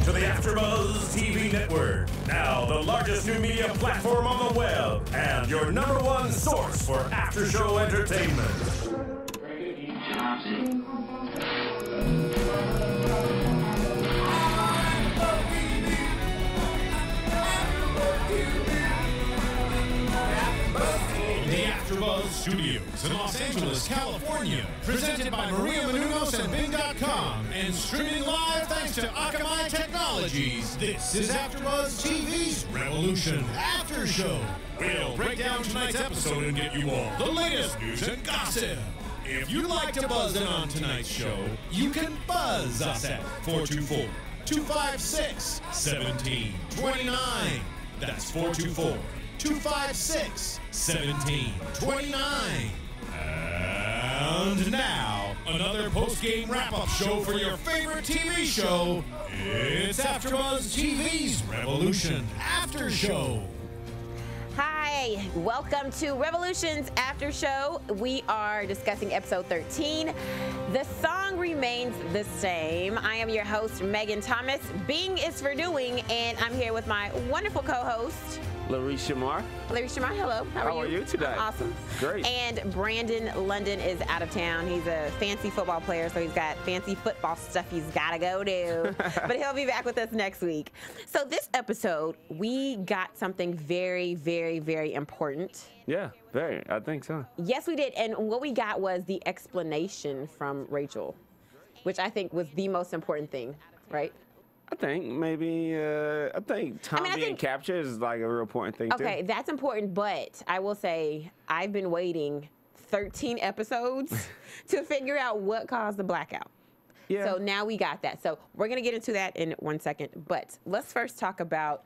to the AFTERBUZZ TV network. Now the largest new media platform on the web and your #1 source for after-show entertainment. AFTERBUZZ Studios in Los Angeles, California. Presented by Maria Menounos and Bing.com and streaming live thanks to Akamai Technologies. This is AFTERBUZZ TV's Revolution After Show. We'll break down tonight's episode and get you all the latest news and gossip. If you'd like to buzz in on tonight's show, you can buzz us at 424-256-1729. That's 424-256-1729. And now, another post-game wrap-up show for your favorite TV show. It's AFTERBUZZ TV's Revolution After Show. Hi, welcome to Revolution's After Show. We are discussing episode 13. The song remains the same. I am your host, Megan Thomas. Bing is for doing, and I'm here with my wonderful co-host, Larice Shamar. Larice Shamar, hello. How are you today? I'm awesome. Great. And Brandon London is out of town. He's a fancy football player, so he's got fancy football stuff he's got to go do. But he'll be back with us next week. So this episode, we got something very, very, very important. Yeah, very. I think so. Yes, we did. And what we got was the explanation from Rachel, which I think was the most important thing, right? I think maybe, I think Tom being captured is like a real important thing, too. Okay, that's important, but I will say I've been waiting 13 episodes to figure out what caused the blackout. Yeah. So now we got that. So we're going to get into that in 1 second, but let's first talk about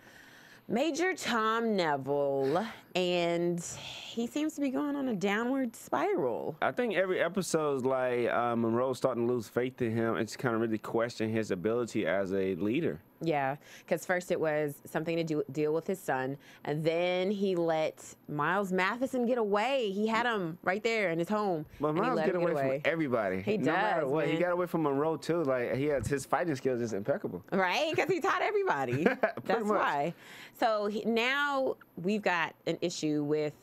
Major Tom Neville, and he seems to be going on a downward spiral. I think every episode's like Monroe's starting to lose faith in him and just kind of really question his ability as a leader. Yeah, because first it was something to deal with his son, and then he let Miles Matheson get away. He had him right there in his home. But Miles get away from everybody. He no does, matter what. man. He got away from Monroe, too. Like, his fighting skills is impeccable. Right, because he taught everybody. That's why. So now we've got an issue with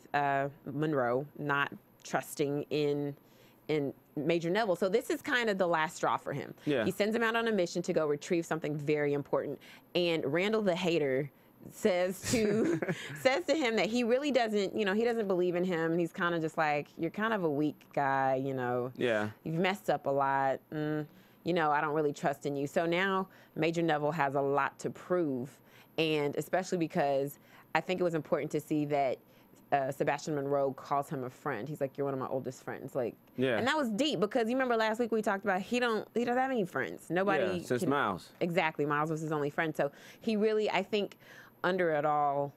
Monroe not trusting in Major Neville. So this is kind of the last straw for him. Yeah. He sends him out on a mission to go retrieve something very important. And Randall the hater says to him that he really doesn't, he doesn't believe in him. He's kind of just like, you're kind of a weak guy, Yeah. You've messed up a lot. I don't really trust in you. So now Major Neville has a lot to prove. And especially because I think it was important to see that Sebastian Monroe calls him a friend. He's like, you're one of my oldest friends. Like, yeah. And that was deep because you remember last week we talked about he doesn't have any friends. Nobody. Yeah, since Miles. Exactly. Miles was his only friend. So he really, I think, under it all,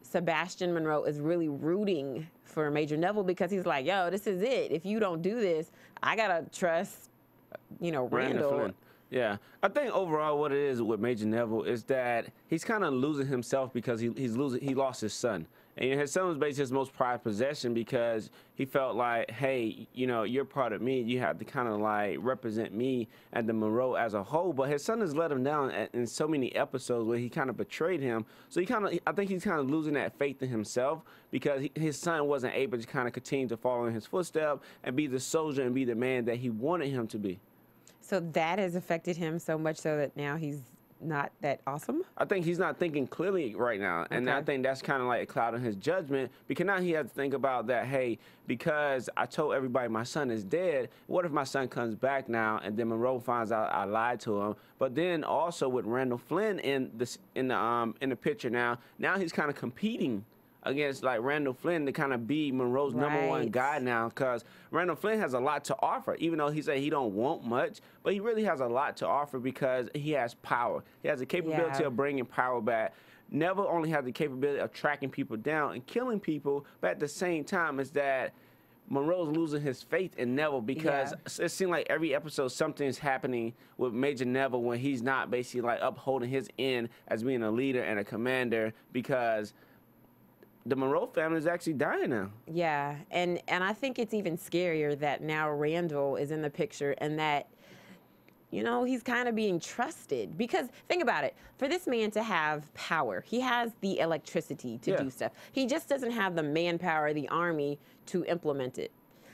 Sebastian Monroe is really rooting for Major Neville because he's like, yo, this is it. If you don't do this, I gotta trust, Randall. Yeah, I think overall what it is with Major Neville is that he's kind of losing himself because he lost his son. And his son was basically his most prized possession because he felt like, hey, you're part of me. You have to kind of like represent me and the Monroe as a whole. But his son has let him down in so many episodes where he kind of betrayed him. So I think he's kind of losing that faith in himself because his son wasn't able to kind of continue to follow in his footsteps and be the soldier and be the man that he wanted him to be. So that has affected him so much so that now he's not that awesome? I think he's not thinking clearly right now. And I think that's kind of like a cloud in his judgment because now he has to think about that, hey, because I told everybody my son is dead, what if my son comes back now and then Monroe finds out I lied to him? But then also with Randall Flynn in the picture now he's kind of competing against like Randall Flynn to kind of be Monroe's #1 guy now because Randall Flynn has a lot to offer, even though he said he don't want much, but he really has a lot to offer because he has power. He has the capability of bringing power back. Neville only has the capability of tracking people down and killing people, but at the same time is that Monroe's losing his faith in Neville because it seems like every episode something's happening with Major Neville when he's not basically like upholding his end as being a leader and a commander because the Monroe family is actually dying now. Yeah, and I think it's even scarier that now Randall is in the picture and that, you know, he's kind of being trusted. Because think about it. For this man to have power, he has the electricity to do stuff. He just doesn't have the manpower, the army to implement it.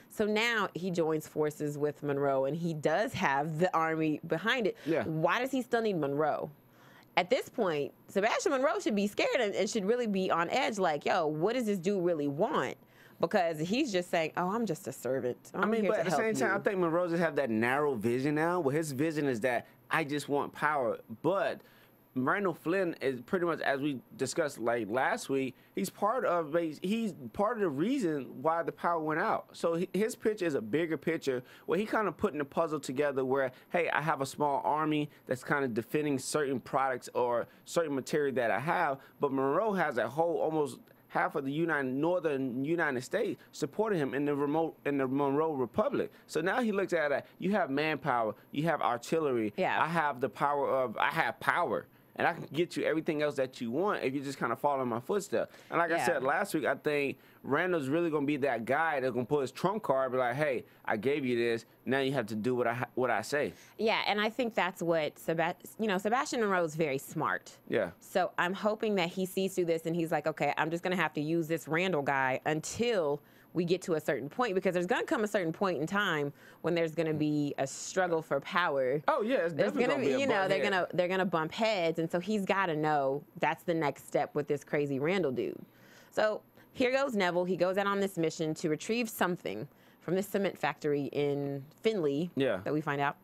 So now he joins forces with Monroe, and he does have the army behind it. Yeah. Why does he still need Monroe? At this point, Sebastian Monroe should be scared and should really be on edge, like, yo, what does this dude really want? Because he's just saying, oh, I'm just a servant. I mean, but at the same time, I think Monroe just have that narrow vision now. Well, his vision is that I just want power. But Randall Flynn is pretty much, as we discussed like last week, he's part of the reason why the power went out. So his picture is a bigger picture where he kind of putting the puzzle together where, hey, I have a small army that's kind of defending certain products or certain material that I have, but Monroe has a whole almost half of the northern United States supporting him in the Monroe Republic. So now he looks at it, you have manpower, you have artillery, I have the power of, I have power. And I can get you everything else that you want if you just kind of follow in my footsteps. And like I said last week, I think Randall's really going to be that guy that's going to pull his trump card and be like, hey, I gave you this. Now you have to do what I say. Yeah, and I think that's what Sebastian Monroe is very smart. Yeah. So I'm hoping that he sees through this and he's like, okay, I'm just going to have to use this Randall guy until we get to a certain point, because there's going to come a certain point in time when there's going to be a struggle for power. Oh yeah, it's definitely going to be, you know, they're going to bump heads, and so he's got to know that's the next step with this crazy Randall dude. So here goes Neville. He goes out on this mission to retrieve something from this cement factory in Findlay that we find out.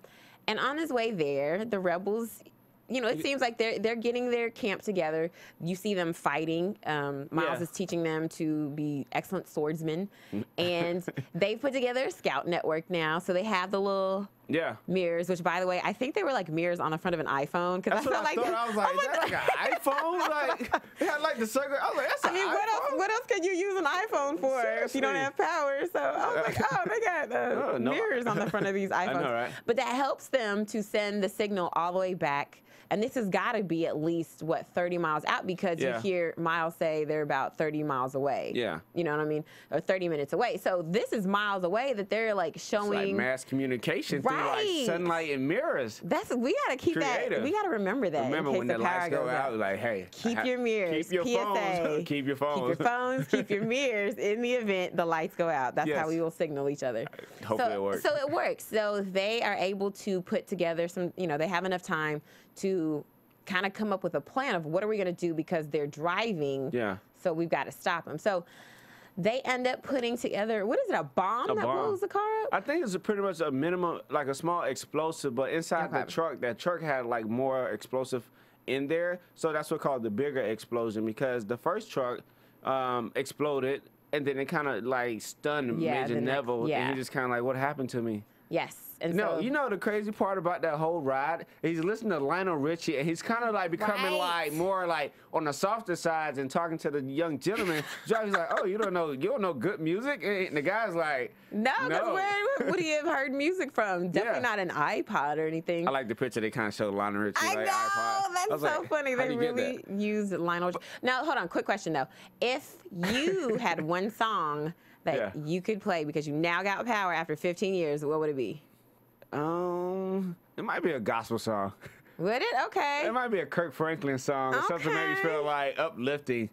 And on his way there, the rebels, you know, it seems like they're getting their camp together. You see them fighting. Miles is teaching them to be excellent swordsmen. And they've put together a scout network now. So they have the little mirrors, which, by the way, I think they were like mirrors on the front of an iPhone. That's what I thought. I was like, is that like an iPhone? Like, it had like the circle. I was like, that's an iPhone? What else can you use an iPhone for if you don't have power? So I was like, oh, they got mirrors on the front of these iPhones. I know, right? But that helps them to send the signal all the way back. And this has got to be at least, what, 30 miles out, because you hear Miles say they're about 30 miles away. Yeah. You know what I mean? Or 30 minutes away. So this is miles away that they're like showing. It's like mass communication through like sunlight and mirrors. We got to keep that. We got to remember that. Remember when the lights go out, like, hey. Keep your mirrors. Keep your phones. Keep your phones. Keep your phones. Keep your mirrors in the event the lights go out. That's how we will signal each other. Hopefully it works. So it works. So they are able to put together some, you know, they have enough time to kind of come up with a plan of what are we going to do, because they're driving. Yeah. So we've got to stop them. So they end up putting together, what is it, a bomb that blows the car up? I think it's pretty much a minimum, like a small explosive, but inside the truck, that truck had like more explosive in there. So that's what called the bigger explosion, because the first truck exploded and then it kind of like stunned Major Neville. And he just kind of like, what happened to me? Yes. And so, you know the crazy part about that whole ride? He's listening to Lionel Richie, and he's kind of like becoming like more like on the softer sides and talking to the young gentleman. He's like, oh, you don't know good music? And the guy's like, no. Where would he have heard music from? Definitely not an iPod or anything. I like the picture they kind of showed Lionel Richie. I know, iPod. That's so funny. They really used Lionel Richie. Now, hold on, quick question though. If you had one song that you could play because you now got power after 15 years, what would it be? It might be a gospel song. Would it? Okay. It might be a Kirk Franklin song or something maybe feel like uplifting.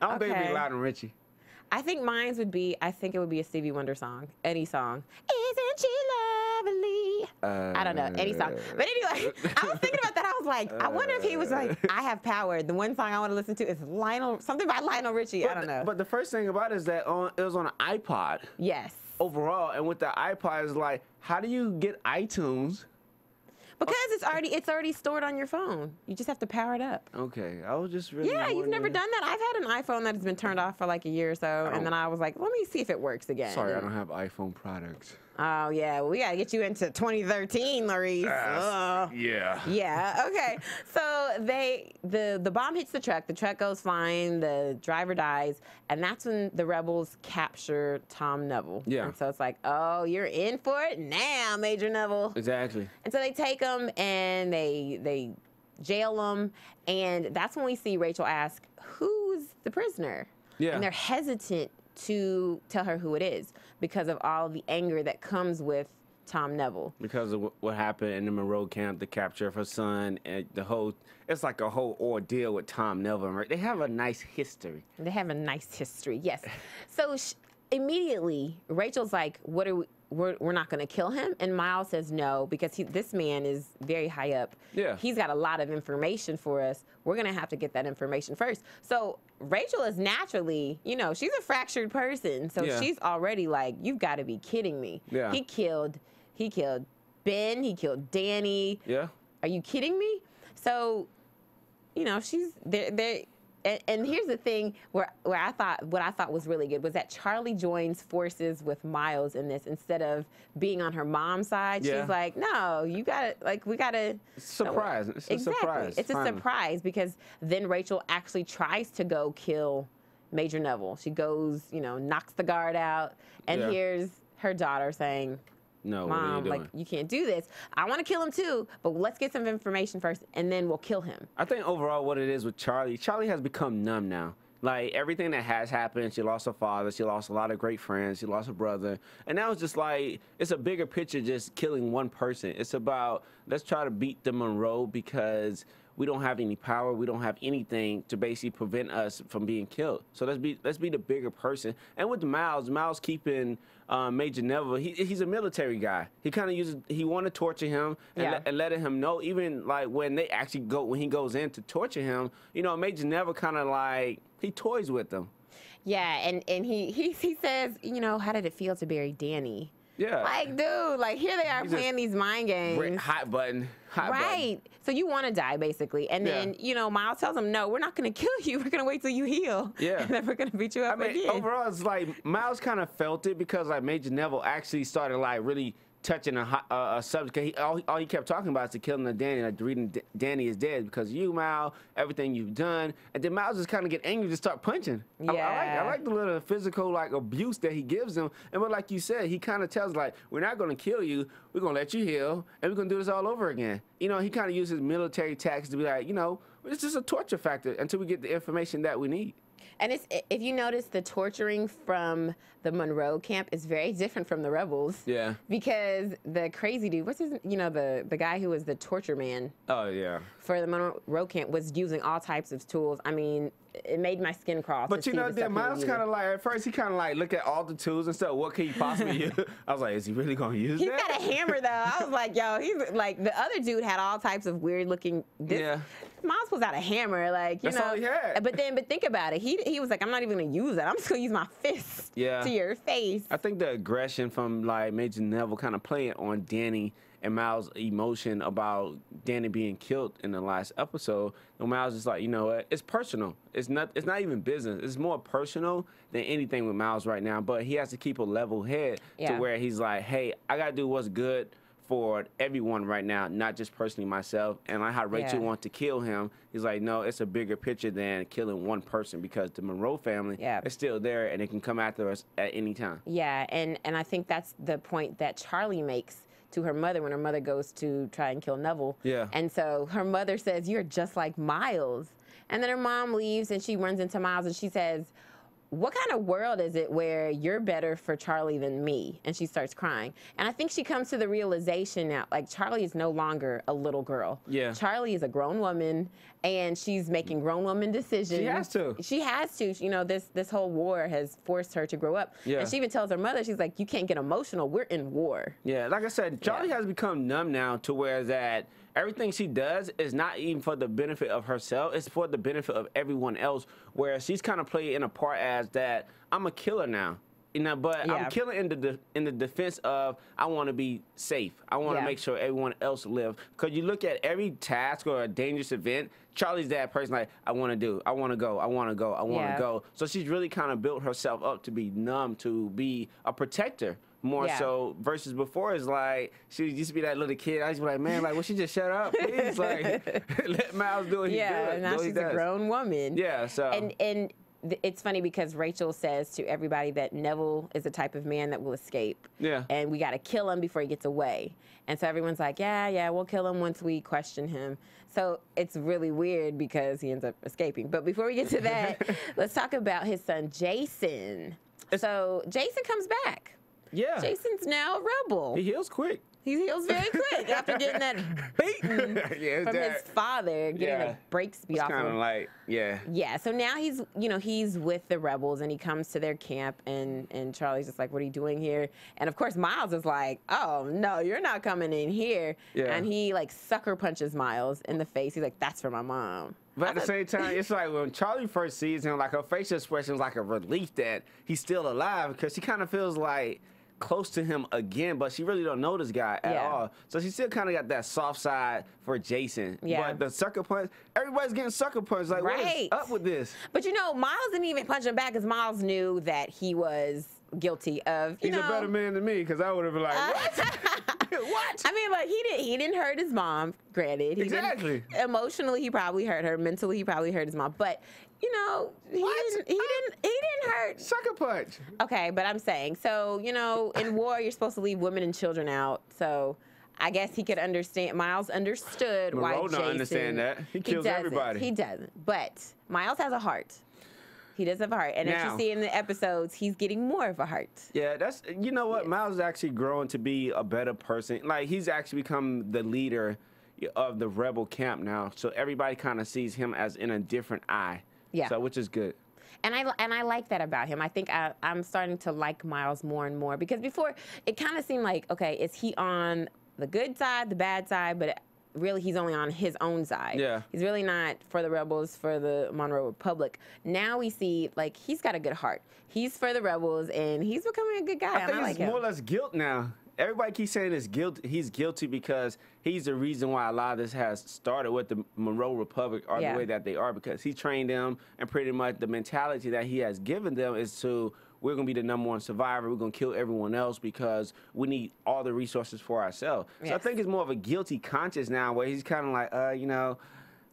I don't think it'd be Lionel Richie. I think mine would be, it would be a Stevie Wonder song. Any song. Isn't she lovely? I don't know. Any song. But anyway, I was thinking about that. I was like, I wonder if he was like, I have power. The one song I want to listen to is something by Lionel Richie. I don't know. But the first thing about it is that it was on an iPod. Yes. Overall, and with the iPod, is like, how do you get iTunes? Because it's already stored on your phone. You just have to power it up. Okay, I was just really wondering. You've never done that? I've had an iPhone that has been turned off for like a year or so, and then I was like, let me see if it works again. Sorry, I don't have iPhone products. Oh yeah, well, we gotta get you into 2013, Larice. Yeah. Yeah. Okay. So the bomb hits the truck goes flying, the driver dies, and that's when the rebels capture Tom Neville. Yeah. And so it's like, oh, you're in for it now, Major Neville. Exactly. And so they take him and they jail him, and that's when we see Rachel ask, "Who's the prisoner?" Yeah. And they're hesitant to tell her who it is because of all the anger that comes with Tom Neville. Because of what happened in the Monroe camp, the capture of her son, and it's like a whole ordeal with Tom Neville. Right? They have a nice history. They have a nice history, yes. So immediately, Rachel's like, we're not going to kill him. And Miles says no, because this man is very high up. Yeah. He's got a lot of information for us. We're going to have to get that information first. So Rachel is naturally, she's a fractured person. So she's already like, you've got to be kidding me. Yeah. He killed Ben. He killed Danny. Yeah. Are you kidding me? So, she's there. And here's the thing what I thought was really good was that Charlie joins forces with Miles in this instead of being on her mom's side. Yeah. She's like, no, we gotta. Surprise. It's a surprise. It's finally. a surprise because then Rachel actually tries to go kill Major Neville. She goes, knocks the guard out, and here's her daughter saying, no, Mom, you can't do this. I want to kill him too, but let's get some information first, and then we'll kill him. I think overall what it is with Charlie has become numb now. Like, everything that has happened, she lost her father, she lost a lot of great friends, she lost her brother. And now it's just like, it's a bigger picture just killing one person. It's about, let's try to beat the Monroe because we don't have any power, we don't have anything to basically prevent us from being killed. So let's be the bigger person. And with Miles keeping Major Neville, he's a military guy. He kind of he want to torture him and letting him know, even like when he goes in to torture him, Major Neville kind of like, he toys with them. Yeah, and he says, how did it feel to bury Danny? Yeah. Like, dude, like, here they are playing these mind games. Hot button. Right. So you want to die, basically. And then, Miles tells him, no, we're not going to kill you. We're going to wait till you heal. Yeah. And then we're going to beat you up again. Overall, it's like, Miles kind of felt it because, like, Major Neville actually started, like, really touching a subject. All he kept talking about is the killing of Danny. Like, the reason Danny is dead because you, Miles, everything you've done. And then Miles just kind of get angry to start punching. Yeah. I like the little physical, like, abuse that he gives him. And but like you said, he kind of tells, like, we're not going to kill you. We're going to let you heal. And we're going to do this all over again. He kind of uses military tactics to be like, it's just a torture factor until we get the information that we need. And if you notice, the torturing from the Monroe camp is very different from the rebels. Yeah. Because the crazy dude, what's his, the guy who was the torture man. Oh, yeah. For the Monroe camp was using all types of tools. I mean, it made my skin crawl. But then Miles kind of like, at first he kind of like look at all the tools and stuff. What can he possibly use? I was like, is he really going to use that? He's got a hammer, though. I was like, yo, he's like, the other dude had all types of weird looking. Miles pulls out a hammer, like, That's all he had. But think about it. He was like, I'm not even going to use that. I'm just going to use my fist to your face. I think the aggression from, like, Major Neville kind of playing on Danny and Miles' emotion about Danny being killed in the last episode. And Miles is like, you know what? It's personal. It's not even business. It's more personal than anything with Miles right now. But he has to keep a level head to where he's like, hey, I got to do what's good for everyone right now, not just personally myself. And like how Rachel wants to kill him, he's like, no, it's a bigger picture than killing one person because the Monroe family is still there and they can come after us at any time. Yeah, and I think that's the point that Charlie makes to her mother when her mother goes to try and kill Neville. Yeah. And so her mother says, you're just like Miles. And then her mom leaves and she runs into Miles and she says, what kind of world is it where you're better for Charlie than me? And she starts crying. And I think she comes to the realization now, like, Charlie is no longer a little girl. Yeah. Charlie is a grown woman, and she's making grown woman decisions. She has to. She has to. This whole war has forced her to grow up. Yeah. And she even tells her mother, she's like, you can't get emotional. We're in war. Yeah, like I said, Charlie has become numb now to where that everything she does is not even for the benefit of herself. It's for the benefit of everyone else, where she's kind of playing a part as that I'm a killer now. But I'm killing in the defense of I want to be safe. I want to make sure everyone else lives. Because you look at every task or a dangerous event, Charlie's that person like, I want to do, I want to go, I want to go, I want to go. So she's really kind of built herself up to be numb, to be a protector. More so versus before is like she used to be that little kid. I used to be like, man, like, well, she just shut up, please, like, let Miles do what he does. Yeah, now she's a grown woman. Yeah, so and it's funny because Rachel says to everybody that Neville is the type of man that will escape. Yeah, and we got to kill him before he gets away. And so everyone's like, yeah, we'll kill him once we question him. So it's really weird because he ends up escaping. But before we get to that, let's talk about his son Jason. So Jason comes back. Yeah. Jason's now a rebel. He heals quick. He heals very quick after getting that beating from his father, getting the brakes beat off him. Kind of like, yeah. Yeah, so now he's, you know, he's with the rebels, and he comes to their camp, and Charlie's just like, what are you doing here? And of course, Miles is like, oh, no, you're not coming in here. Yeah. And he, like, sucker punches Miles in the face. He's like, that's for my mom. But at the same time, it's like when Charlie first sees him, like, her facial expression is like a relief that he's still alive, because she kind of feels like close to him again, but she really don't know this guy at all. So she still kind of got that soft side for Jason. Yeah. But the sucker punch, everybody's getting sucker punched. Like, what is up with this? But you know, Miles didn't even punch him back because Miles knew that he was guilty of, He's a better man than me, because I would have been like, what? What? I mean, but he didn't hurt his mom, granted. Exactly. Emotionally, he probably hurt her. Mentally, he probably hurt his mom. But you know, he didn't hurt. Sucker punch. Okay, but I'm saying, so, you know, in war, you're supposed to leave women and children out. So I guess he could understand. Miles understood why Jason. Don't understand that. He kills everybody. He doesn't. But Miles has a heart. He does have a heart. And as you see in the episodes, he's getting more of a heart. Yeah, that's, you know what? Miles is actually growing to be a better person. Like, he's actually become the leader of the rebel camp now. So everybody kind of sees him as in a different eye. Yeah. So, which is good. And I like that about him. I think I'm starting to like Miles more and more, because before it kind of seemed like, okay, is he on the good side, the bad side? But really, he's only on his own side. Yeah. He's really not for the rebels, for the Monroe Republic. Now we see, like, he's got a good heart. He's for the rebels, and he's becoming a good guy. I think it's more or less guilt now. Everybody keeps saying he's guilty because he's the reason why a lot of this has started with the Monroe Republic are the way that they are, because he trained them, and pretty much the mentality that he has given them is to, we're going to be the #1 survivor. We're going to kill everyone else because we need all the resources for ourselves. Yes. So I think it's more of a guilty conscience now, where he's kind of like, you know,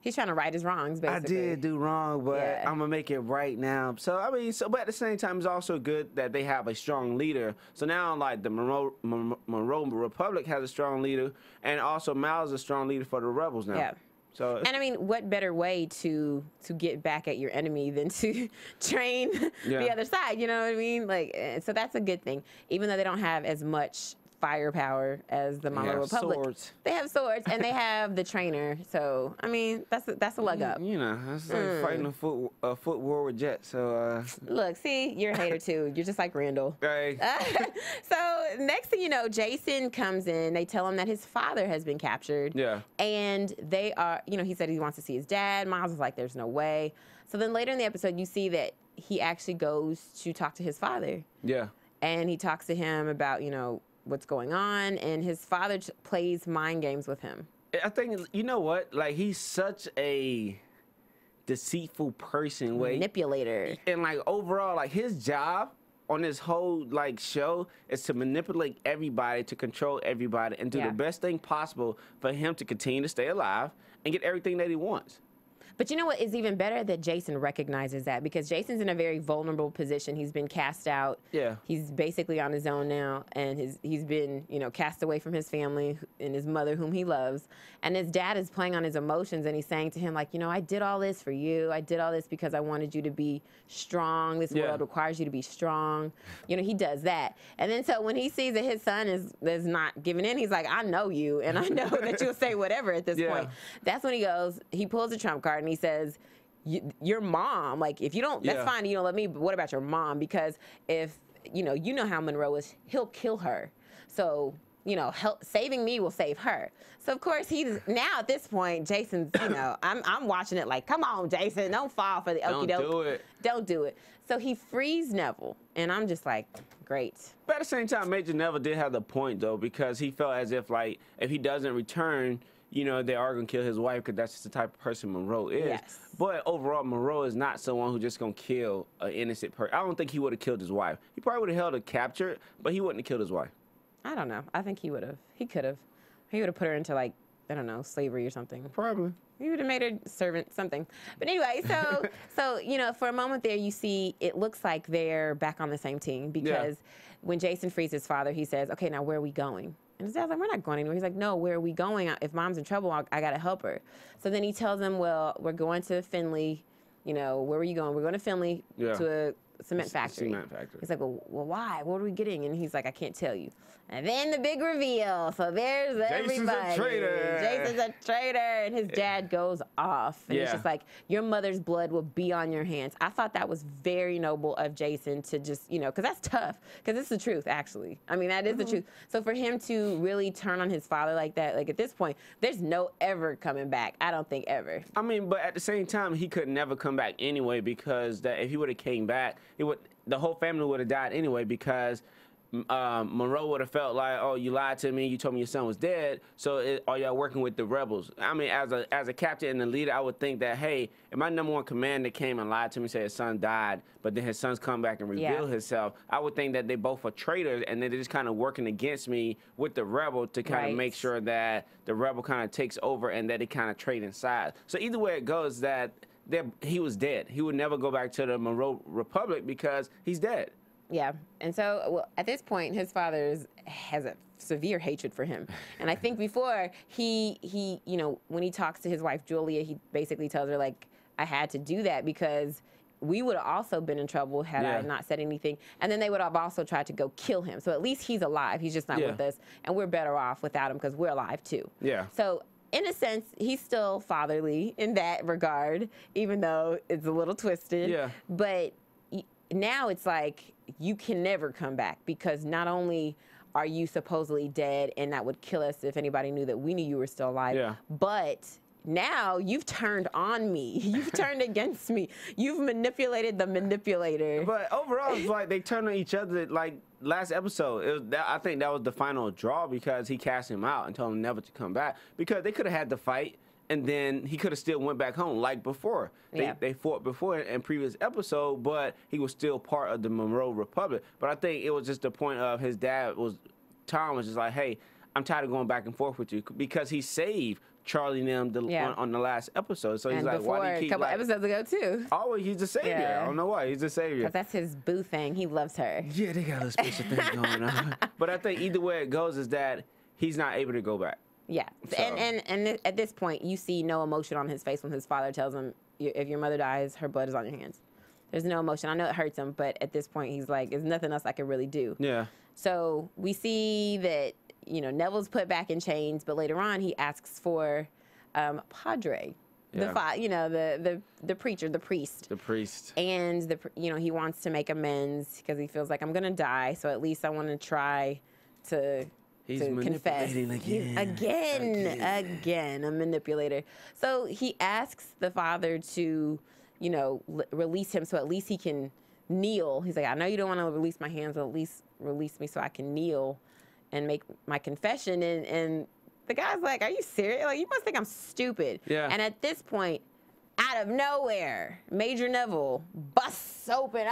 he's trying to right his wrongs, basically. I did do wrong, but I'm going to make it right now. So, I mean, but at the same time, it's also good that they have a strong leader. So now, like, the Monroe Republic has a strong leader, and also Miles is a strong leader for the rebels now. Yeah. So, and I mean, what better way to get back at your enemy than to train the other side? You know what I mean? Like, so that's a good thing. Even though they don't have as much firepower as the Monroe Republic. Swords. They have swords, and they have the trainer. So I mean, that's a leg up. You know, that's like fighting a foot war with Jet. So look, see, you're a hater too. You're just like Randall. Right. So next thing you know, Jason comes in. They tell him that his father has been captured. Yeah. And they are, you know, he said he wants to see his dad. Miles is like, there's no way. So then later in the episode, you see that he actually goes to talk to his father. Yeah. And he talks to him about, you know, what's going on, and his father plays mind games with him. I think, you know what, like, he's such a deceitful person. Manipulator. And, like, overall, like, his job on this whole, like, show is to manipulate everybody, to control everybody, and do the best thing possible for him to continue to stay alive and get everything that he wants. But you know what is even better? That Jason recognizes that, because Jason's in a very vulnerable position. He's been cast out. Yeah. He's basically on his own now, and he's been, you know, cast away from his family and his mother, whom he loves. And his dad is playing on his emotions, and he's saying to him, like, you know, I did all this for you. I did all this because I wanted you to be strong. This world requires you to be strong. You know, he does that. And then so when he sees that his son is not giving in, he's like, I know you, and I know that you'll say whatever at this point. That's when he pulls a trump card, and he says, your mom, like, if you don't, that's fine, you don't let me, but what about your mom? Because if, you know how Monroe is, he'll kill her. So, you know, saving me will save her. So, of course, he's, now at this point, Jason's, you know, I'm watching it like, come on, Jason, don't fall for the okie doke. Don't do it. Don't do it. So he frees Neville, and I'm just like, great. But at the same time, Major Neville did have the point, though, because he felt as if, like, if he doesn't return, you know, they are going to kill his wife, because that's just the type of person Monroe is. Yes. But overall, Monroe is not someone who's just going to kill an innocent person. I don't think he would have killed his wife. He probably would have held her captured, but he wouldn't have killed his wife. I don't know. I think he would have. He could have. He would have put her into, like, I don't know, slavery or something. Probably. He would have made her servant, something. But anyway, so you know, for a moment there, you see it looks like they're back on the same team, because when Jason frees his father, he says, okay, now where are we going? And his dad's like, we're not going anywhere. He's like, no, where are we going? If mom's in trouble, I got to help her. So then he tells them, well, we're going to Finley. You know, where were you going? We're going to Finley to cement factory. Cement factory. He's like, well, why? What are we getting? And he's like, I can't tell you. And then the big reveal. So there's everybody. Jason's a traitor. Jason's a traitor. And his dad goes off. And he's just like, your mother's blood will be on your hands. I thought that was very noble of Jason to just, you know, because that's tough. Because it's the truth, actually. I mean, that is the truth. So for him to really turn on his father like that, like at this point, there's no ever coming back. I don't think ever. I mean, but at the same time, he could never come back anyway, because that if he would have came back, the whole family would have died anyway, because Monroe would have felt like, oh, you lied to me, you told me your son was dead, so are y'all working with the rebels? I mean, as a captain and a leader, I would think that, hey, if my number one commander came and lied to me, said his son died, but then his son's come back and revealed himself, I would think that they both are traitors, and they're just kind of working against me with the rebel to kind of make sure that the rebel kind of takes over and that they kind of trade inside. So either way it goes, that he was dead. He would never go back to the Monroe Republic because he's dead. Yeah, and so at this point, his father has a severe hatred for him. And I think before, he you know, when he talks to his wife, Julia, he basically tells her, like, I had to do that because we would have also been in trouble had I not said anything. And then they would have also tried to go kill him. So at least he's alive. He's just not with us. And we're better off without him because we're alive, too. Yeah. So in a sense, he's still fatherly in that regard, even though it's a little twisted. Yeah. But now it's like, you can never come back, because not only are you supposedly dead and that would kill us if anybody knew that we knew you were still alive, but now you've turned on me. You've turned against me. You've manipulated the manipulator. But overall, it's like they turned on each other. Like last episode, I think that was the final draw, because he cast him out and told him never to come back, because they could have had the fight. And then he could have still went back home like before. They fought before in previous episode, but he was still part of the Monroe Republic. But I think it was just the point of his dad Tom was just like, hey, I'm tired of going back and forth with you, because he saved Charlie and them on the last episode. So he's like, why do you keep, a couple episodes ago too. Always, he's the savior. I don't know why. He's the savior. Because that's his boo thing. He loves her. Yeah, they got a special thing going on. But I think either way it goes is that he's not able to go back. Yeah, so. and at this point, you see no emotion on his face when his father tells him, if your mother dies, her blood is on your hands. There's no emotion. I know it hurts him, but at this point, he's like, there's nothing else I can really do. Yeah. So we see that, you know, Neville's put back in chains, but later on, he asks for Padre. The preacher, the priest. The priest. And, he wants to make amends because he feels like, I'm going to die, so at least I want to try to... He's manipulating again, a manipulator. So he asks the father to, release him so at least he can kneel. He's like, I know you don't want to release my hands, but at least release me so I can kneel and make my confession. And the guy's like, are you serious? Like, you must think I'm stupid. Yeah. And at this point, out of nowhere, Major Neville busts open,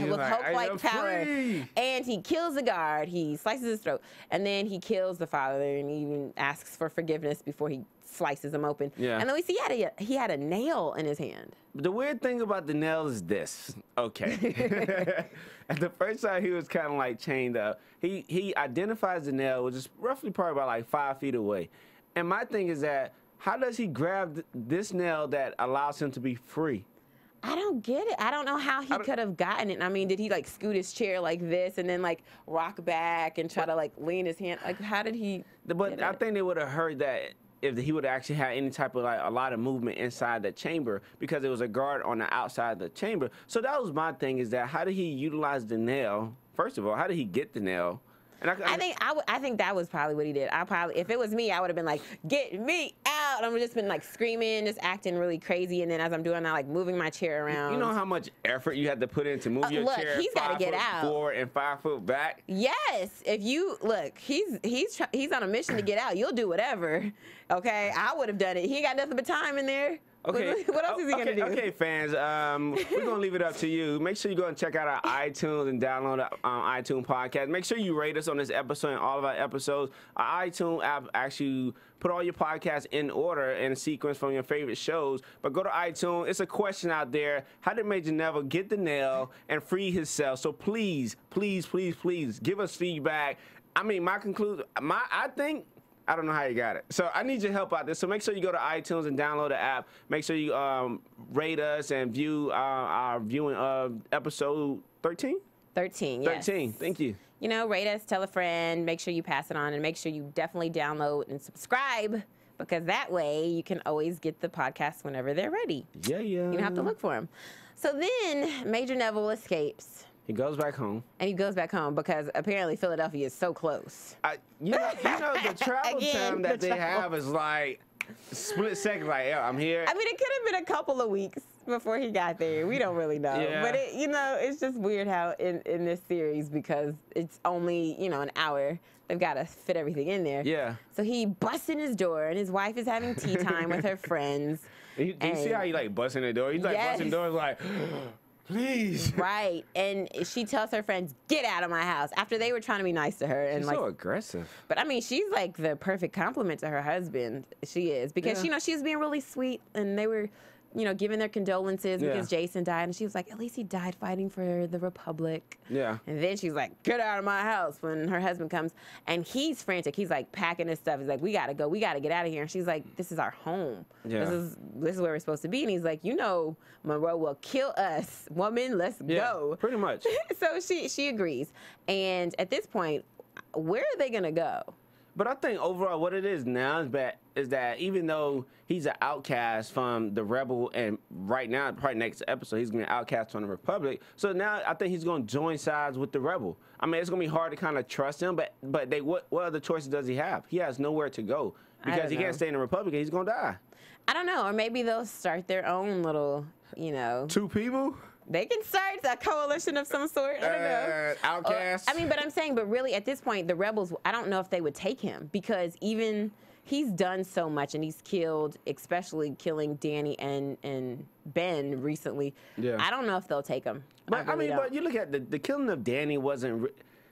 with Hulk-like power, and he kills the guard. He slices his throat, and then he kills the father, and he even asks for forgiveness before he slices him open. Yeah. And then we see he had a nail in his hand. The weird thing about the nail is this. Okay. At the first time, he was kind of like chained up. He identifies the nail, which is roughly probably about like 5 feet away. And my thing is that, how does he grab this nail that allows him to be free? I don't get it. I don't know how he could have gotten it. I mean, did he like scoot his chair like this and then like rock back and try to like lean his hand? Like, how did he? But I think they would have heard that if he would have actually had any type of like a lot of movement inside the chamber, because there was a guard on the outside of the chamber. So that was my thing, is that how did he utilize the nail? First of all, how did he get the nail? And I think that was probably what he did. If it was me, I would have been like, get me out. I would have just been like screaming, just acting really crazy. And then as I'm doing that, like moving my chair around. You know how much effort you had to put in to move your chair he's 5 foot forward and 5 foot back? Yes. If you look, he's on a mission to get out. You'll do whatever. Okay. I would have done it. He ain't got nothing but time in there. Okay. What else is he gonna do? Okay, fans. We're gonna leave it up to you. Make sure you go and check out our iTunes and download our iTunes podcast. Make sure you rate us on this episode and all of our episodes. Our iTunes app actually put all your podcasts in order in a sequence from your favorite shows. But go to iTunes. It's a question out there. How did Major Neville get the nail and free himself? So please, please, please, please give us feedback. I mean, I think I don't know how you got it. So I need your help out there. So make sure you go to iTunes and download the app. Make sure you rate us and view our viewing of episode 13? 13, yes. 13, thank you. You know, rate us, tell a friend, make sure you pass it on, and make sure you definitely download and subscribe, because that way you can always get the podcast whenever they're ready. Yeah. You don't have to look for them. So then Major Neville escapes. He goes back home. And he goes back home because apparently Philadelphia is so close. You know the travel time that they have is like split second. Like, yeah, I'm here. I mean, it could have been a couple of weeks before he got there. We don't really know. Yeah. But, it's just weird how in this series, because it's only, an hour, they've got to fit everything in there. Yeah. So he busts in his door, and his wife is having tea time with her friends. Do you see how he like busting the door? He's like busting doors like, please. Right. And she tells her friends, get out of my house, after they were trying to be nice to her. And She's so aggressive. But I mean, she's like the perfect compliment to her husband. She is. Because, she was being really sweet, and they were, giving their condolences because Jason died. And she was like, at least he died fighting for the Republic. Yeah. And then she's like, get out of my house when her husband comes. And he's frantic. He's like packing his stuff. He's like, we got to go. We got to get out of here. And she's like, this is our home. Yeah. This is where we're supposed to be. And he's like, Monroe will kill us. Woman, let's go. Pretty much. So she agrees. And at this point, where are they going to go? But I think overall what it is now is that even though he's an outcast from the Rebel, and right now, probably next episode, he's going to be an outcast from the Republic. So now I think he's going to join sides with the Rebel. I mean, it's going to be hard to kind of trust him, but what other choices does he have? He has nowhere to go because he can't stay in the Republic and he's going to die. I don't know. Or maybe they'll start their own little, 2 people? They can start a coalition of some sort. I don't know. Outcasts. But really at this point, the rebels, I don't know if they would take him, because even he's done so much, and he's killed, especially killing Danny and Ben recently. Yeah. I don't know if they'll take him. But but you look at the killing of Danny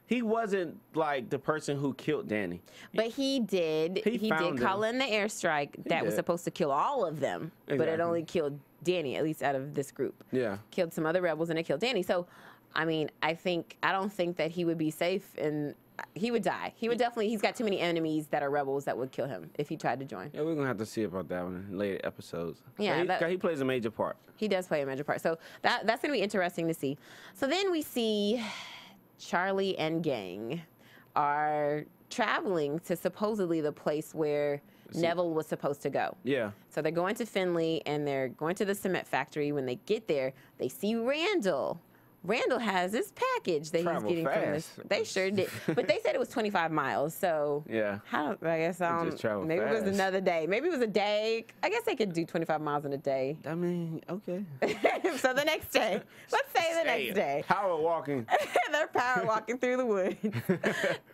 he wasn't like the person who killed Danny. But he did. He did call in the airstrike that was supposed to kill all of them, but it only killed Danny, at least out of this group. Yeah. Killed some other rebels, and it killed Danny. So, I mean, I don't think that he would be safe, and he would die. He would definitely, he's got too many enemies that are rebels that would kill him if he tried to join. Yeah, we're going to have to see about that one in later episodes. Yeah. He plays a major part. He does play a major part. So that's going to be interesting to see. So then we see Charlie and gang are traveling to supposedly the place where Neville was supposed to go. Yeah. So they're going to Finley, and they're going to the cement factory. When they get there, they see Randall. Randall has this package that he's getting from this. They sure did. But they said it was 25 miles. So yeah. I guess maybe it was another day. Maybe it was a day. I guess they could do 25 miles in a day. I mean, okay. So the next day. Let's say the next day. Power walking. They're power walking through the woods.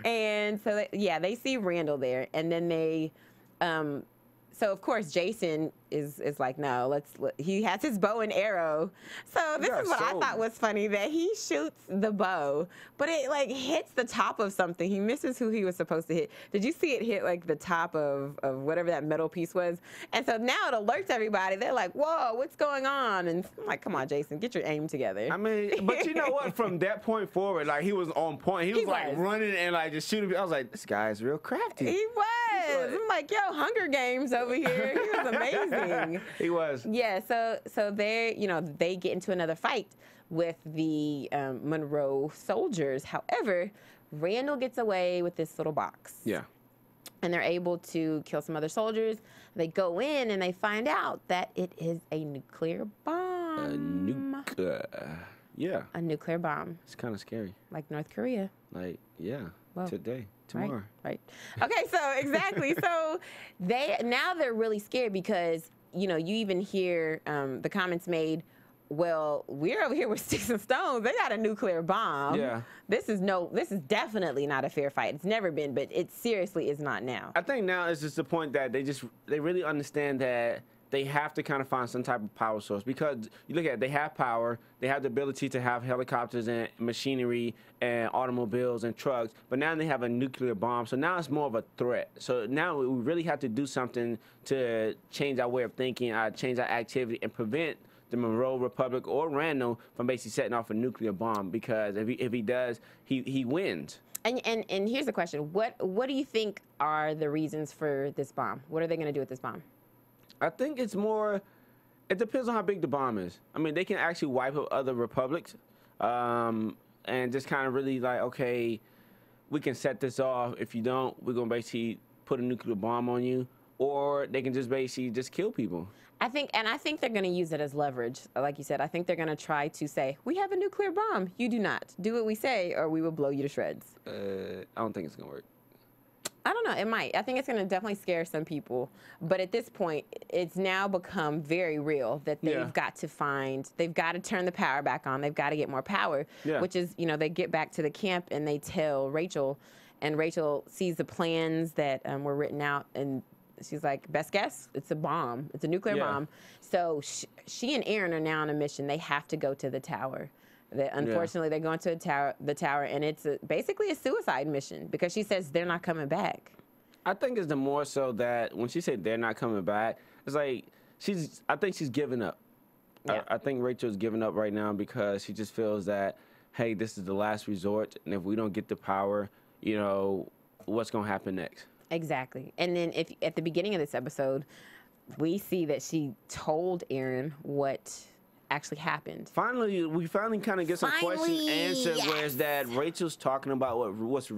And so, they see Randall there. And then they... so of course Jason is like, no, he has his bow and arrow. So this is what I thought was funny, that he shoots the bow, but it like hits the top of something. He misses who he was supposed to hit. Did you see it hit like the top of whatever that metal piece was? And so now it alerts everybody. They're like, whoa, what's going on? And I'm like, come on, Jason, get your aim together. I mean, but you know what? From that point forward, like he was on point. He was like running and like just shooting. I was like, this guy is real crafty. He was. I'm like, yo, Hunger Games over here. He was amazing. He was. Yeah, so they get into another fight with the Monroe soldiers. However, Randall gets away with this little box. Yeah. And they're able to kill some other soldiers. They go in and they find out that it is a nuclear bomb. A nuclear bomb. It's kind of scary. Like North Korea. Like, yeah. Well, tomorrow. Right. Okay, so exactly. So they're really scared because, you even hear the comments made, well, we're over here with sticks and stones. They got a nuclear bomb. Yeah. This is definitely not a fair fight. It's never been, but it seriously is not now. I think now it's just the point that they really understand that they have to kind of find some type of power source, because you look at it, they have power, they have the ability to have helicopters and machinery and automobiles and trucks, but now they have a nuclear bomb, so now it's more of a threat. So now we really have to do something to change our way of thinking, change our activity, and prevent the Monroe Republic or Randall from basically setting off a nuclear bomb, because if he does, he wins. And here's the question: What do you think are the reasons for this bomb? What are they going to do with this bomb? I think it's more. It depends on how big the bomb is. I mean, they can actually wipe up other republics, and just kind of really like, okay, we can set this off. If you don't, we're gonna basically put a nuclear bomb on you, or they can just basically just kill people. I think they're going to use it as leverage. Like you said, I think they're going to try to say, we have a nuclear bomb. You do not. Do what we say, or we will blow you to shreds. I don't think it's going to work. I don't know. It might. I think it's going to definitely scare some people. But at this point, it's now become very real that they've got to turn the power back on. They've got to get more power, which is, they get back to the camp and they tell Rachel, and Rachel sees the plans that were written out, and she's like, best guess, it's a bomb. It's a nuclear bomb. So she and Aaron are now on a mission. They have to go to the tower. Unfortunately, they're going to the tower, and it's basically a suicide mission because she says they're not coming back. I think it's the more so that when she said they're not coming back, it's like I think she's giving up. Yeah. I think Rachel's giving up right now because she just feels that, hey, this is the last resort, and if we don't get the power, what's going to happen next? Exactly. And then if at the beginning of this episode, we see that she told Aaron what actually happened. We finally kind of get some questions answered, whereas that Rachel's talking about what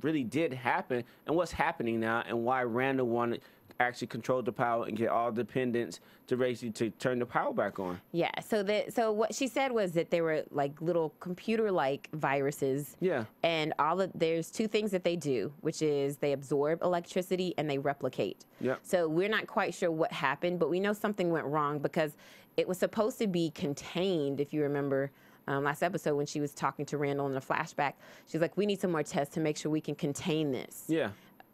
really did happen and what's happening now, and why Randall wanted actually control the power and get all dependents to turn the power back on. Yeah. So what she said was that they were like little computer-like viruses. Yeah. And there's two things that they do, which is they absorb electricity and they replicate. Yeah. So we're not quite sure what happened, but we know something went wrong because it was supposed to be contained. If you remember last episode when she was talking to Randall in a flashback, she's like, "We need some more tests to make sure we can contain this." Yeah.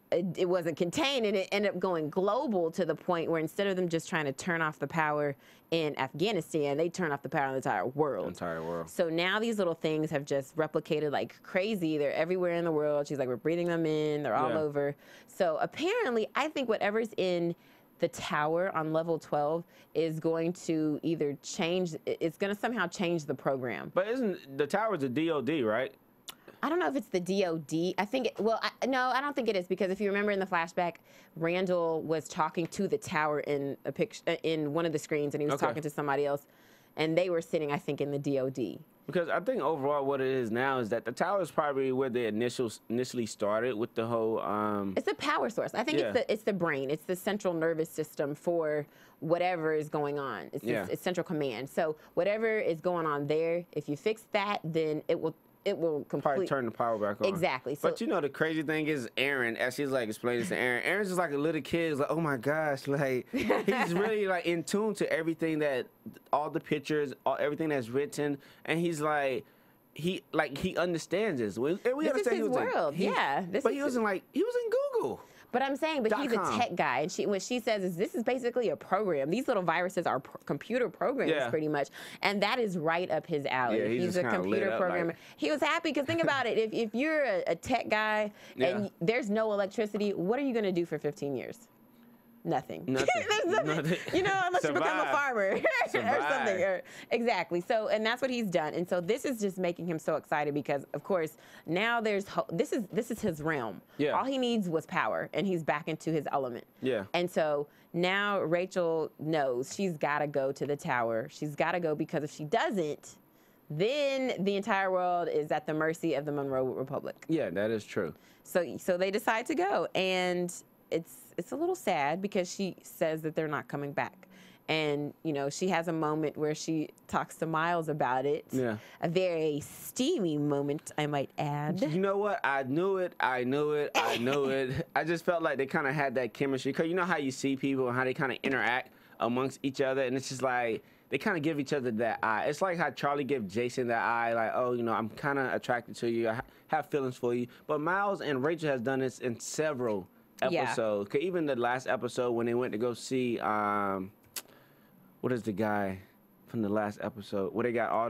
It wasn't contained, and it ended up going global to the point where instead of them just trying to turn off the power in Afghanistan, they turn off the power in the entire world. So now these little things have just replicated like crazy. They're everywhere in the world. She's like, we're breathing them in. They're all over. So apparently, I think whatever's in the tower on level 12 is going to either change. It's going to somehow change the program. But isn't the tower's a DOD, right? I don't know if it's the DOD. I think, no, I don't think it is, because if you remember in the flashback, Randall was talking to the tower in a picture in one of the screens, and he was talking to somebody else, and they were sitting, I think, in the DOD. Because I think overall what it is now is that the tower is probably where they initially started with the whole. It's a power source. I think it's the brain. It's the central nervous system for whatever is going on. It's central command. So whatever is going on there, if you fix that, then it will probably turn the power back on. Exactly. So, but the crazy thing is Aaron, as she's like explaining this to Aaron, Aaron's just like a little kid. He's like, oh my gosh, like he's really like in tune to everything all the pictures, everything that's written, and he's like, he understands this. This is his world. He was in Google. But I'm saying, he's a tech guy, and what she says is this is basically a program. These little viruses are computer programs, pretty much, and that is right up his alley. Yeah, he's a computer programmer. He was happy because think about it: if you're a tech guy and there's no electricity, what are you going to do for 15 years? Nothing. Nothing. Unless you become a farmer or something. Exactly. So, and that's what he's done. And so this is just making him so excited because, of course, now this is his realm. Yeah. All he needs was power, and he's back into his element. Yeah. And so now Rachel knows she's got to go to the tower. She's got to go because if she doesn't, then the entire world is at the mercy of the Monroe Republic. Yeah, that is true. So they decide to go, and it's a little sad because she says that they're not coming back. And, she has a moment where she talks to Miles about it. Yeah. A very steamy moment, I might add. You know what? I knew it. I just felt like they kind of had that chemistry. Because you know how you see people and how they kind of interact amongst each other. And it's just like they kind of give each other that eye. It's like how Charlie gave Jason that eye. Like, oh, I'm kind of attracted to you. I have feelings for you. But Miles and Rachel has done this in several episode. Yeah. Even the last episode when they went to go see what is the guy from the last episode where they got all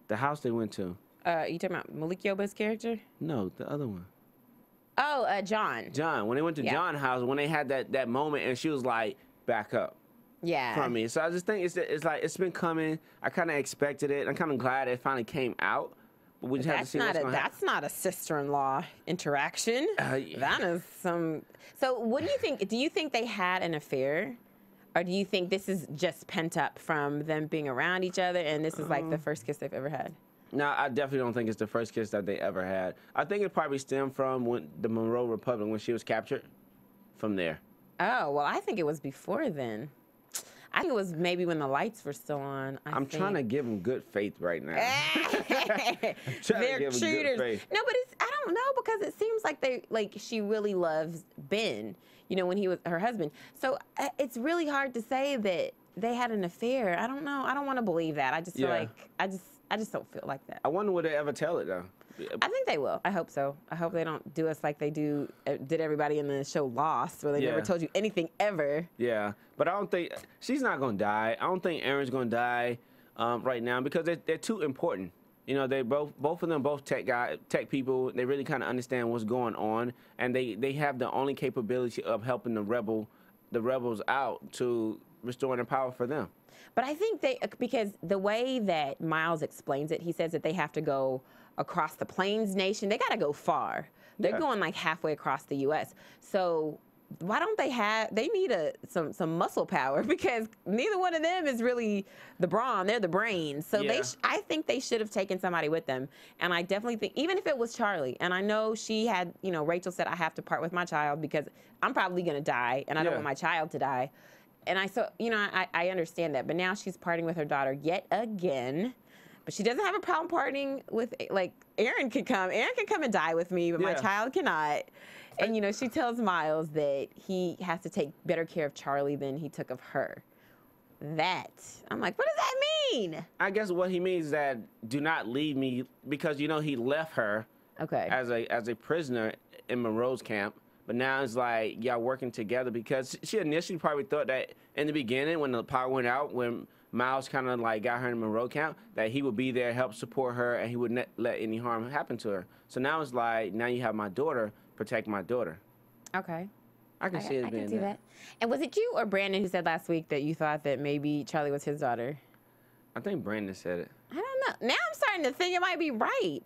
the house they went to. You talking about Malik Yoba's character? No, the other one. Oh, John. When they went to John's house, when they had that moment and she was like, back up. Yeah. From me. So I just think it's like it's been coming. I kind of expected it. I'm kind of glad it finally came out. We just have to see what's going to happen. That's not a sister-in-law interaction. That is some. So what do you think? Do you think they had an affair? Or do you think this is just pent up from them being around each other and this is like the first kiss they've ever had? No, I definitely don't think it's the first kiss that they ever had. I think it probably stemmed from when the Monroe Republic, when she was captured, from there. Oh, well, I think it was before then. I think it was maybe when the lights were still on. I'm trying to give them good faith right now. They're cheaters. No, but I don't know, because it seems like she really loves Ben, you know, when he was her husband. So it's really hard to say that they had an affair. I don't know. I don't want to believe that. I just feel like I just don't feel like that. I wonder would they ever tell it though. I think they will. I hope so. I hope they don't do us like they did everybody in the show Lost, where they never told you anything ever. Yeah, but I don't think she's not gonna die. I don't think Aaron's gonna die right now, because they're too important. You know, they both of them tech people. They really kind of understand what's going on, and they have the only capability of helping the rebels out to restoring the power for them. But I think because the way that Miles explains it, he says that they have to go across the Plains Nation. They got to go far. They're going like halfway across the U.S. So why don't they need some muscle power? Because neither one of them is really the brawn. They're the brains. So I think they should have taken somebody with them. And I definitely think, even if it was Charlie, and I know she had, you know, Rachel said, I have to part with my child because I'm probably going to die and I don't want my child to die. And I understand that. But now she's parting with her daughter yet again. But she doesn't have a problem parting with, like, Aaron can come. Aaron can come and die with me, but my child cannot. And, you know, she tells Miles that he has to take better care of Charlie than he took of her. I'm like, what does that mean? I guess what he means is that do not leave me, because, you know, he left her as a prisoner in Monroe's camp. But now it's like y'all working together, because she initially probably thought that in the beginning when the power went out, when Miles kind of like got her in Monroe camp, that he would be there, help support her, and he wouldn't let any harm happen to her. So now it's like, now you have my daughter, protect my daughter. Okay. I can see it being that. And was it you or Brandon who said last week that you thought that maybe Charlie was his daughter? I think Brandon said it. I don't know. Now I'm starting to think it might be right.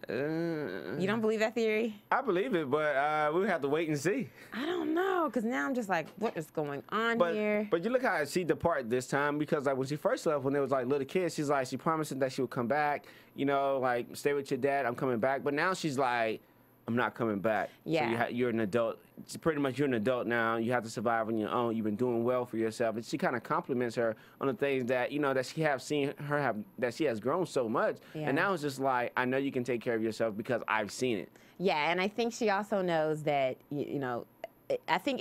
You don't believe that theory? I believe it, but we'll have to wait and see. I don't know, because now I'm just like, what is going on here? But you look how she departed this time, because like when she first left, when they was like little kids, she's like, she promised that she would come back, you know, like stay with your dad, I'm coming back. But now she's like, I'm not coming back. Yeah. So you're an adult. Pretty much you're an adult now. You have to survive on your own. You've been doing well for yourself. And she kind of compliments her on the things that, you know, that she that she has grown so much. Yeah. And now it's just like, I know you can take care of yourself because I've seen it. Yeah, and I think she also knows that, you know, I think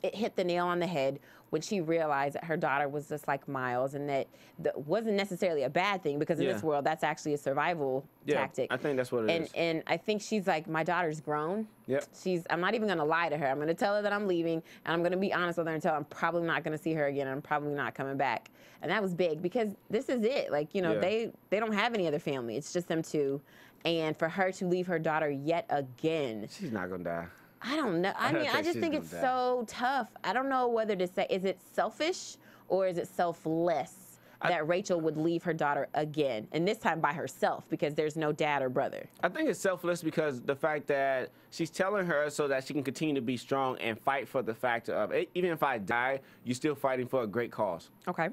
it hit the nail on the head when she realized that her daughter was just like Miles, and that wasn't necessarily a bad thing, because in this world, that's actually a survival tactic. I think that's what it is. And I think she's like, my daughter's grown. Yep. I'm not even going to lie to her. I'm going to tell her that I'm leaving, and I'm going to be honest with her and tell her I'm probably not going to see her again, and I'm probably not coming back. And that was big, because this is it. Like, you know, they don't have any other family. It's just them two. And for her to leave her daughter yet again. She's not going to die. I don't know. I mean, I just think it's so tough. I don't know whether to say, is it selfish or is it selfless that Rachel would leave her daughter again, and this time by herself, because there's no dad or brother? I think it's selfless, because the fact that she's telling her so that she can continue to be strong and fight for the fact of, even if I die, you're still fighting for a great cause. Okay.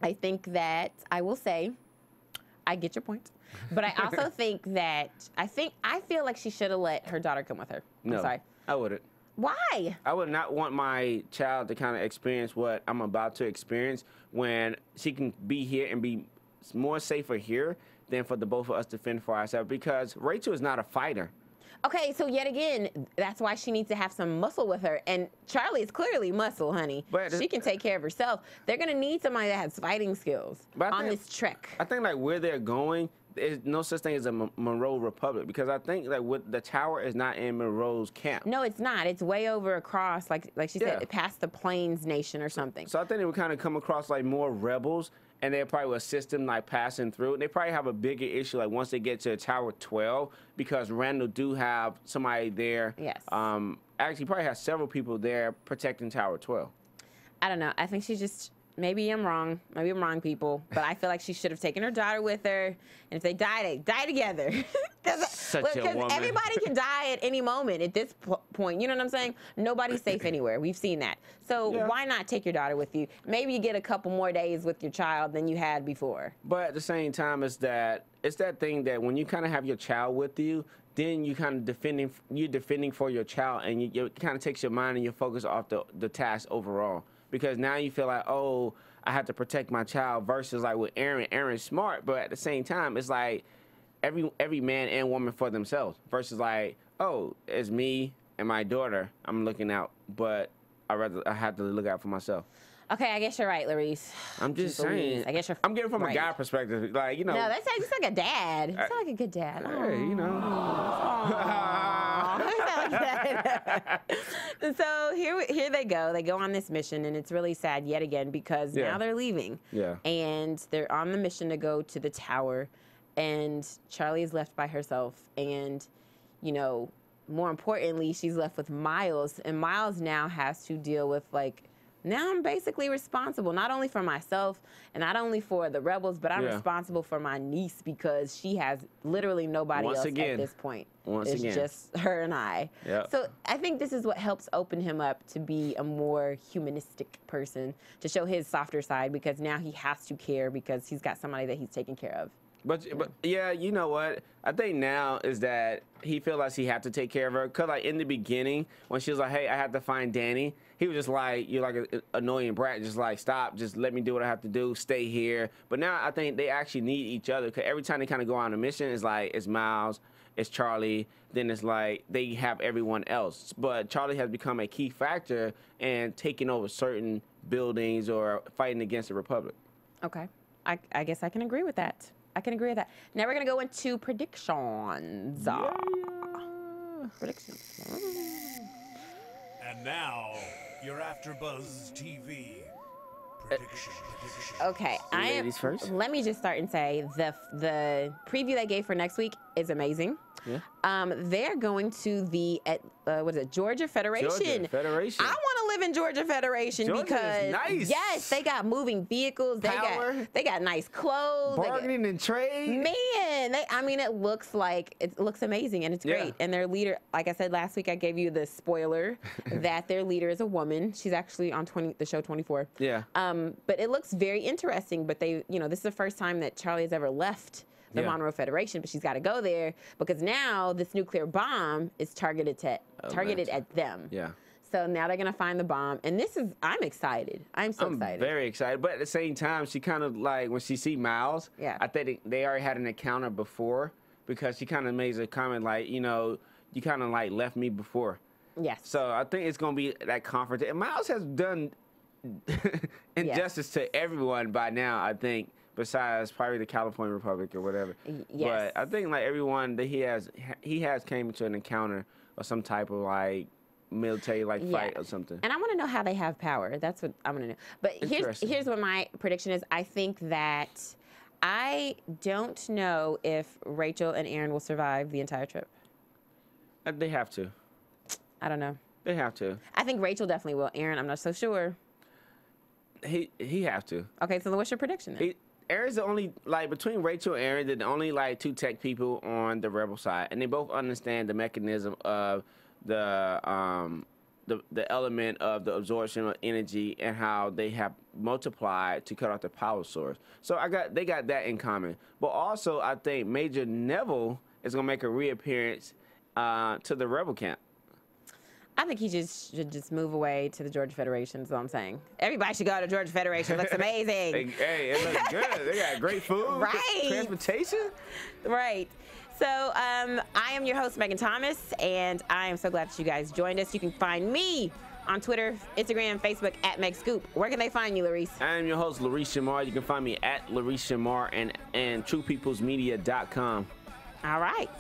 I think that, I will say, I get your point. But I also think that, I feel like she should have let her daughter come with her. No, I'm sorry. I wouldn't. Why? I would not want my child to kind of experience what I'm about to experience, when she can be here and be more safer here than for the both of us to fend for ourselves, because Rachel is not a fighter. Okay, so yet again, that's why she needs to have some muscle with her. And Charlie is clearly muscle, honey. But she can take care of herself. They're going to need somebody that has fighting skills on this trek. I think, like, where they're going, there's no such thing as a Monroe Republic, because I think that the tower is not in Monroe's camp. No, it's not. It's way over across, like she said, past the Plains Nation or something. So I think they would kind of come across like more rebels, and they probably would assist them like passing through. And they probably have a bigger issue like once they get to Tower 12, because Randall do have somebody there. Yes. Actually, probably has several people there protecting Tower 12. I don't know. I think she's just maybe I'm wrong. Maybe I'm wrong, people. But I feel like she should have taken her daughter with her. And if they die, they die together. Such a woman. Everybody can die at any moment at this point. You know what I'm saying? Nobody's safe anywhere. We've seen that. So why not take your daughter with you? Maybe you get a couple more days with your child than you had before. But at the same time, it's that thing that when you kind of have your child with you, then you kind of defending for your child, and it kind of takes your mind and your focus off the task overall. Because now you feel like, oh, I have to protect my child, versus like with Aaron's smart, but at the same time, it's like every man and woman for themselves, versus like, oh, it's me and my daughter I'm looking out, but I have to look out for myself. Okay, I guess you're right, Larice. I'm just saying. I guess you're I'm getting from a guy perspective, like, you know. No, that's like a dad. You sound like a good dad. Hey, you know. So here they go. They go on this mission, and it's really sad yet again because now they're leaving. Yeah. And they're on the mission to go to the tower, and Charlie is left by herself, and, you know, more importantly, she's left with Miles, and Miles now has to deal with, like, now I'm basically responsible, not only for myself and not only for the rebels, but I'm responsible for my niece because she has literally nobody else at this point. It's just her and I. Yep. So I think this is what helps open him up to be a more humanistic person, to show his softer side, because now he has to care because he's got somebody that he's taking care of. But yeah, you know what? I think now is that he feels like he have to take care of her. Cause like in the beginning, when she was like, "Hey, I have to find Danny," he was just like, "You're like an annoying brat. Just like stop. Just let me do what I have to do. Stay here." But now I think they actually need each other. Cause every time they kind of go on a mission, it's like it's Miles, it's Charlie. Then it's like they have everyone else. But Charlie has become a key factor in taking over certain buildings or fighting against the Republic. Okay, I guess I can agree with that. I can agree with that. Now we're going to go into predictions. Yeah. Predictions. And now, your AFTERBUZZ TV prediction. Okay, Ladies first. Let me just start and say the preview they gave for next week is amazing. Yeah. They're going to the what is it, Georgia Federation. Georgia Federation. I want to live in Georgia Federation because nice. Yes, they got moving vehicles. They got nice clothes. Bargaining and trade. Man, I mean, it looks amazing, and it's great. And their leader, like I said last week, I gave you the spoiler that their leader is a woman. She's actually on the show 24. Yeah. But it looks very interesting. But this is the first time that Charlie has ever left the Monroe Federation, but she's got to go there because now this nuclear bomb is targeted at them. Yeah. So now they're going to find the bomb. And I'm excited. I'm excited. Very excited. But at the same time, she kind of like, when she see Miles, I think they already had an encounter before because she kind of made a comment like, you kind of like left me before. Yes. So I think it's going to be that conflict. And Miles has done injustice to everyone by now, I think, besides probably the California Republic or whatever. Yes. But I think like everyone that he has came into an encounter or some type of like military fight or something. And I want to know how they have power. That's what I want to know. But here's what my prediction is. I think that I don't know if Rachel and Aaron will survive the entire trip. They have to. I don't know. They have to. I think Rachel definitely will. Aaron, I'm not so sure. He have to. Okay, so then what's your prediction then? Aaron's the only, between Rachel and Aaron, they're the only, two tech people on the rebel side. And they both understand the mechanism of the element of the absorption of energy and how they have multiplied to cut off the power source. So they got that in common. But also, I think Major Neville is going to make a reappearance to the rebel camp. I think he should just move away to the Georgia Federation, is what I'm saying. Everybody should go to Georgia Federation. It looks amazing. Hey, it looks good. They got great food. Right. Transportation. Right. So I am your host, Megan Thomas, and I am so glad that you guys joined us. You can find me on Twitter, Instagram, Facebook, @MegScoop. Where can they find you, Larice? I am your host, Larice Shamar. You can find me at Larice Shamar and TruePeoplesMedia.com. All right.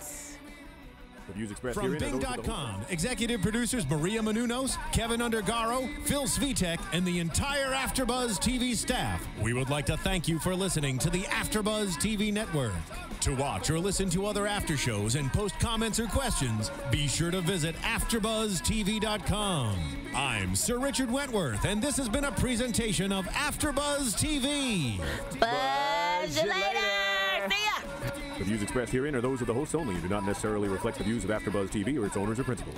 The views expressed From herein are those of the host. Bing.com, executive producers Maria Menounos, Kevin Undergaro, Phil Svitek, and the entire AfterBuzz TV staff, we would like to thank you for listening to the AfterBuzz TV network. To watch or listen to other after shows and post comments or questions, be sure to visit AfterBuzzTV.com. I'm Sir Richard Wentworth, and this has been a presentation of AfterBuzz TV. Buzz you later. See ya. The views expressed herein are those of the hosts only and do not necessarily reflect the views of AfterBuzz TV or its owners or principals.